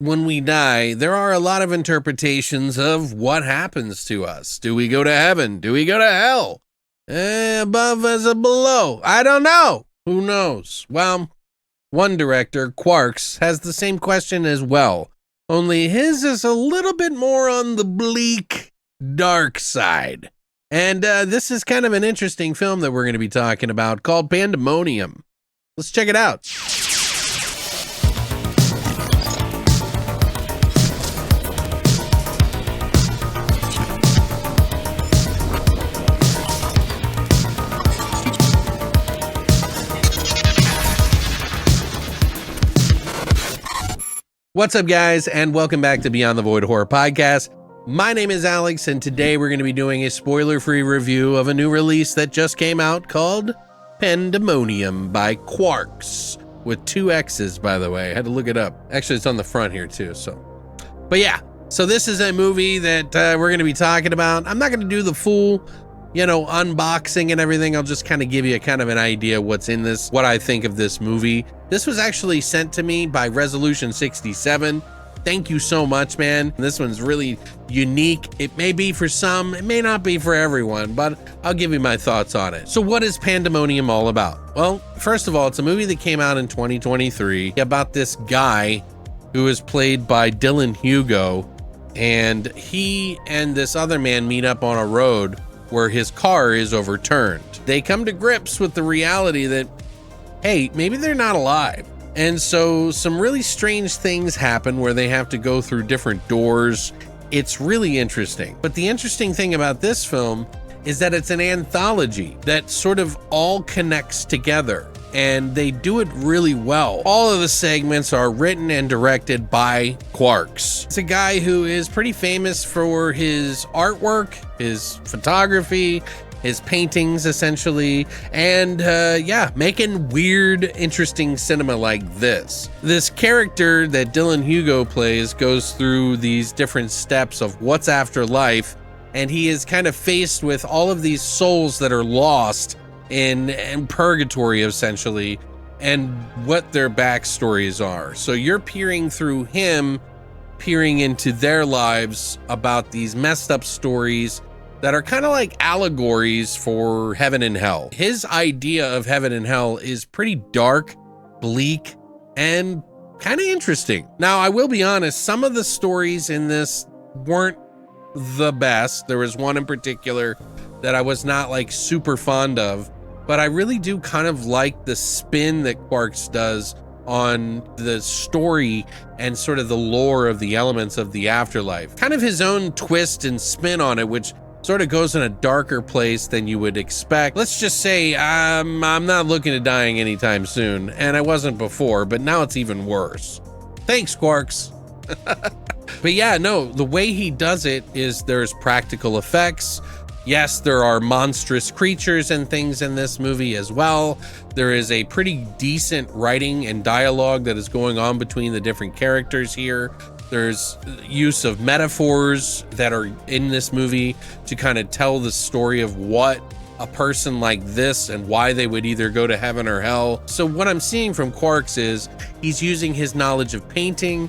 When we die, there are a lot of interpretations of what happens to us. Do we go to heaven? Do we go to hell? Above as a below? I don't know. Who knows? Well, one director, Quarks, has the same question as well. Only his is a little bit more on the bleak, dark side. And this is kind of an interesting film that we're going to be talking about called Pandemonium. Let's check it out. What's up, guys, and welcome back to Beyond the Void Horror Podcast. My name is Alex, and today we're going to be doing a spoiler-free review of a new release that just came out called Pandemonium by Quarks, with 2 X's, by the way. I had to look it up. Actually, it's on the front here, too, But yeah, so this is a movie that we're going to be talking about. I'm not going to do the full, unboxing and everything. I'll just kind of give you kind of an idea what's in this, what I think of this movie. This was actually sent to me by Resolution 67. Thank you so much, man. This one's really unique. It may be for some, it may not be for everyone, but I'll give you my thoughts on it. So what is Pandemonium all about? Well, first of all, it's a movie that came out in 2023 about this guy who is played by Dylan Hugo, and he and this other man meet up on a road where his car is overturned. They come to grips with the reality that, hey, maybe they're not alive. And so some really strange things happen where they have to go through different doors. It's really interesting. But the interesting thing about this film is that it's an anthology that sort of all connects together, and they do it really well. All of the segments are written and directed by Quarks. It's a guy who is pretty famous for his artwork, his photography, his paintings, essentially, and making weird, interesting cinema like this. This character that Dylan Hugo plays goes through these different steps of what's after life, and he is kind of faced with all of these souls that are lost in purgatory, essentially, and what their backstories are. So you're peering through him, peering into their lives about these messed up stories that are kind of like allegories for heaven and hell. His idea of heaven and hell is pretty dark, bleak, and kind of interesting. Now, I will be honest, some of the stories in this weren't the best. There was one in particular that I was not like super fond of, but I really do kind of like the spin that Quarks does on the story and sort of the lore of the elements of the afterlife. Kind of his own twist and spin on it, which sort of goes in a darker place than you would expect. Let's just say I'm not looking at dying anytime soon, and I wasn't before, but now it's even worse. Thanks, Quarks. But yeah, no, the way he does it is there's practical effects. Yes, there are monstrous creatures and things in this movie as well. There is a pretty decent writing and dialogue that is going on between the different characters here. There's use of metaphors that are in this movie to kind of tell the story of what a person like this and why they would either go to heaven or hell. So what I'm seeing from Quarks is he's using his knowledge of painting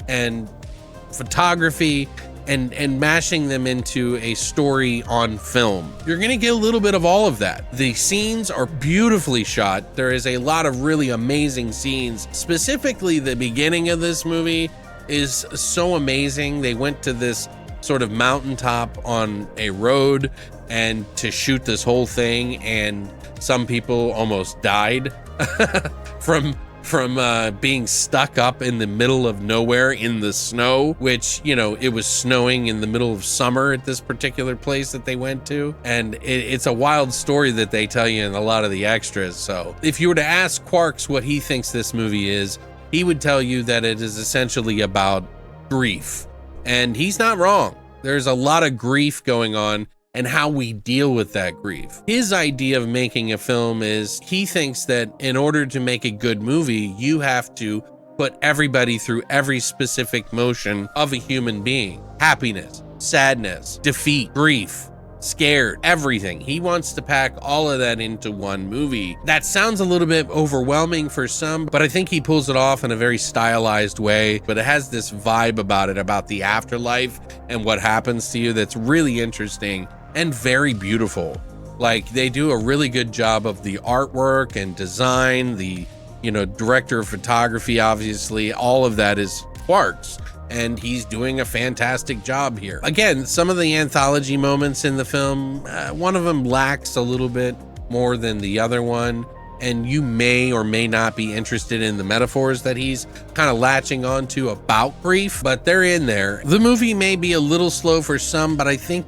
and photography and mashing them into a story on film. You're gonna get a little bit of all of that. The scenes are beautifully shot. There is a lot of really amazing scenes. Specifically, the beginning of this movie is so amazing. They went to this sort of mountaintop on a road and to shoot this whole thing, and some people almost died from being stuck up in the middle of nowhere in the snow, which, it was snowing in the middle of summer at this particular place that they went to. And it's a wild story that they tell you in a lot of the extras. So if you were to ask Quarks what he thinks this movie is, he would tell you that it is essentially about grief. And he's not wrong. There's a lot of grief going on and how we deal with that grief. His idea of making a film is he thinks that in order to make a good movie, you have to put everybody through every specific motion of a human being. Happiness, sadness, defeat, grief, scared, everything. He wants to pack all of that into one movie. That sounds a little bit overwhelming for some, but I think he pulls it off in a very stylized way. But it has this vibe about it, about the afterlife and what happens to you, that's really interesting and very beautiful. Like, they do a really good job of the artwork and design, the, director of photography, obviously, all of that is Quark's, and he's doing a fantastic job here. Again, some of the anthology moments in the film, one of them lacks a little bit more than the other one, and you may or may not be interested in the metaphors that he's kind of latching onto about grief, but they're in there. The movie may be a little slow for some, but I think,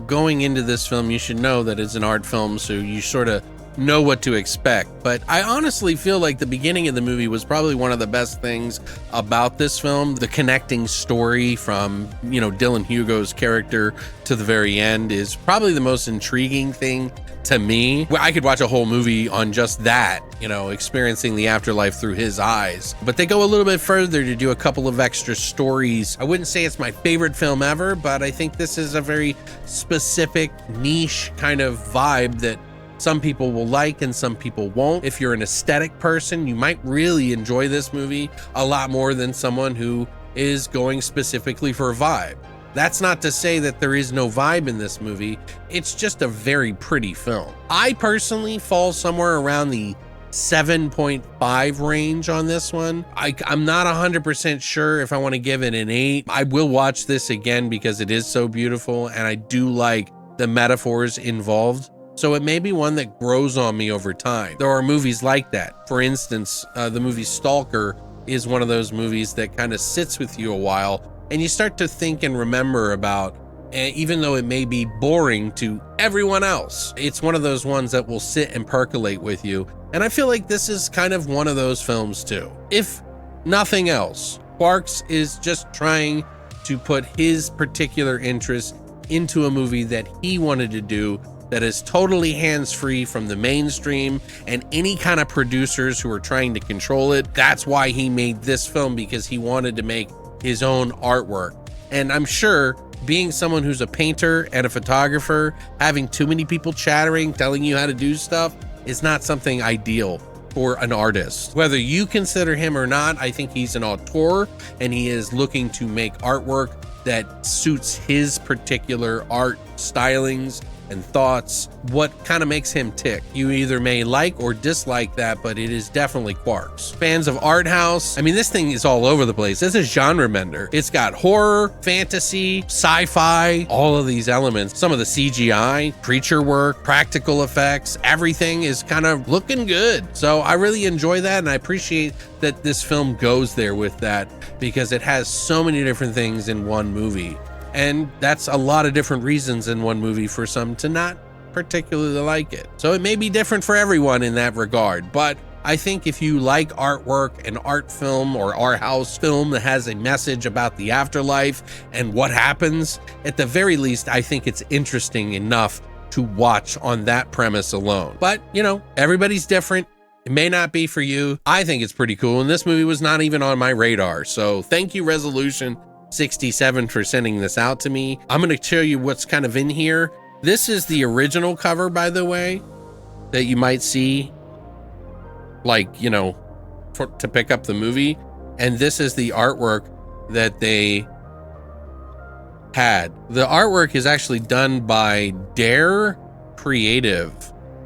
going into this film, you should know that it's an art film, so you sort of know what to expect. But I honestly feel like the beginning of the movie was probably one of the best things about this film. The connecting story from, Dylan Hugo's character to the very end is probably the most intriguing thing to me. I could watch a whole movie on just that, experiencing the afterlife through his eyes. But they go a little bit further to do a couple of extra stories. I wouldn't say it's my favorite film ever, but I think this is a very specific niche kind of vibe that some people will like and some people won't. If you're an aesthetic person, you might really enjoy this movie a lot more than someone who is going specifically for a vibe. That's not to say that there is no vibe in this movie. It's just a very pretty film. I personally fall somewhere around the 7.5 range on this one. I'm not 100% sure if I want to give it an 8. I will watch this again because it is so beautiful and I do like the metaphors involved. So it may be one that grows on me over time. There are movies like that. For instance, the movie Stalker is one of those movies that kind of sits with you a while and you start to think and remember about, even though it may be boring to everyone else, it's one of those ones that will sit and percolate with you. And I feel like this is kind of one of those films too. If nothing else, Quark's is just trying to put his particular interest into a movie that he wanted to do, that is totally hands-free from the mainstream and any kind of producers who are trying to control it. That's why he made this film, because he wanted to make his own artwork. And I'm sure, being someone who's a painter and a photographer, having too many people chattering, telling you how to do stuff is not something ideal for an artist. Whether you consider him or not, I think he's an auteur and he is looking to make artwork that suits his particular art stylings and thoughts, what kind of makes him tick. You either may like or dislike that, but it is definitely Quark's. Fans of Arthouse, I mean, this thing is all over the place. It's a genre bender. It's got horror, fantasy, sci-fi, all of these elements. Some of the CGI, creature work, practical effects, everything is kind of looking good. So I really enjoy that, and I appreciate that this film goes there with that, because it has so many different things in one movie. And that's a lot of different reasons in one movie for some to not particularly like it. So it may be different for everyone in that regard, but I think if you like artwork and art film or art house film that has a message about the afterlife and what happens, at the very least, I think it's interesting enough to watch on that premise alone. But, everybody's different. It may not be for you. I think it's pretty cool, and this movie was not even on my radar. So thank you, Resolution 67, for sending this out to me. I'm going to show you what's kind of in here. This is the original cover, by the way, that you might see, to pick up the movie. And this is the artwork that they had. The artwork is actually done by Dare Creative,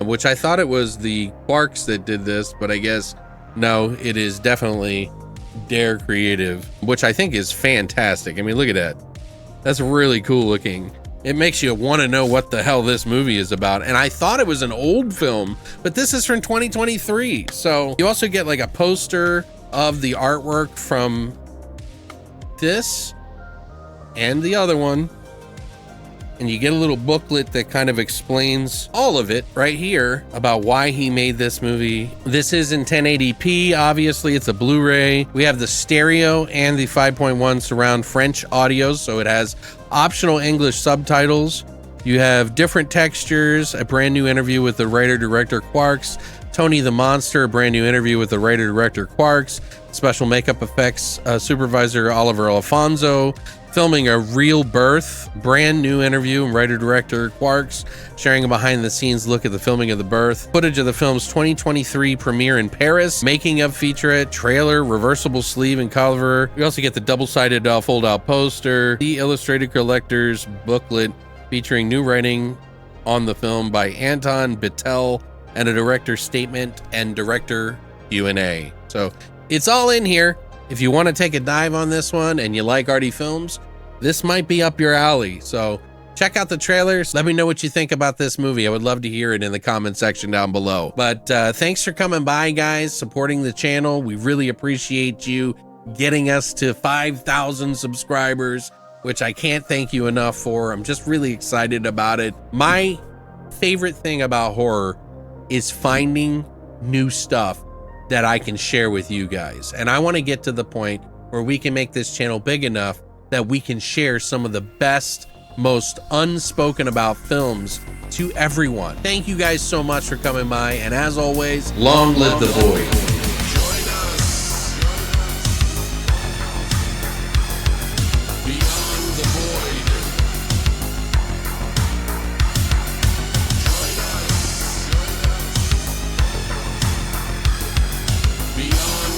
which I thought it was the Quarks that did this, but I guess no, it is definitely Dare Creative, which I think is fantastic. I mean, look at that. That's really cool looking. It makes you want to know what the hell this movie is about. And I thought it was an old film, but this is from 2023. So you also get like a poster of the artwork from this and the other one. And you get a little booklet that kind of explains all of it right here about why he made this movie. This is in 1080p, obviously. It's a Blu-ray. We have the stereo and the 5.1 surround French audio, so it has optional English subtitles. You have different textures, a brand new interview with the writer-director Quarks, Tony the Monster, a brand new interview with the writer-director Quarks, special makeup effects supervisor Oliver Alfonso, filming a real birth, brand new interview, and writer-director Quarks sharing a behind-the-scenes look at the filming of the birth, footage of the film's 2023 premiere in Paris, making-of featurette, trailer, reversible sleeve and cover. We also get the double-sided fold-out poster, the illustrated collector's booklet featuring new writing on the film by Anton Bittel, and a director's statement and director Q&A. So it's all in here. If you want to take a dive on this one and you like arty films, this might be up your alley. So check out the trailers. Let me know what you think about this movie. I would love to hear it in the comment section down below. But thanks for coming by, guys, supporting the channel. We really appreciate you getting us to 5,000 subscribers, which I can't thank you enough for. I'm just really excited about it. My favorite thing about horror is finding new stuff that I can share with you guys. And I want to get to the point where we can make this channel big enough that we can share some of the best, most unspoken about films to everyone. Thank you guys so much for coming by. And as always, long live the void. Beyond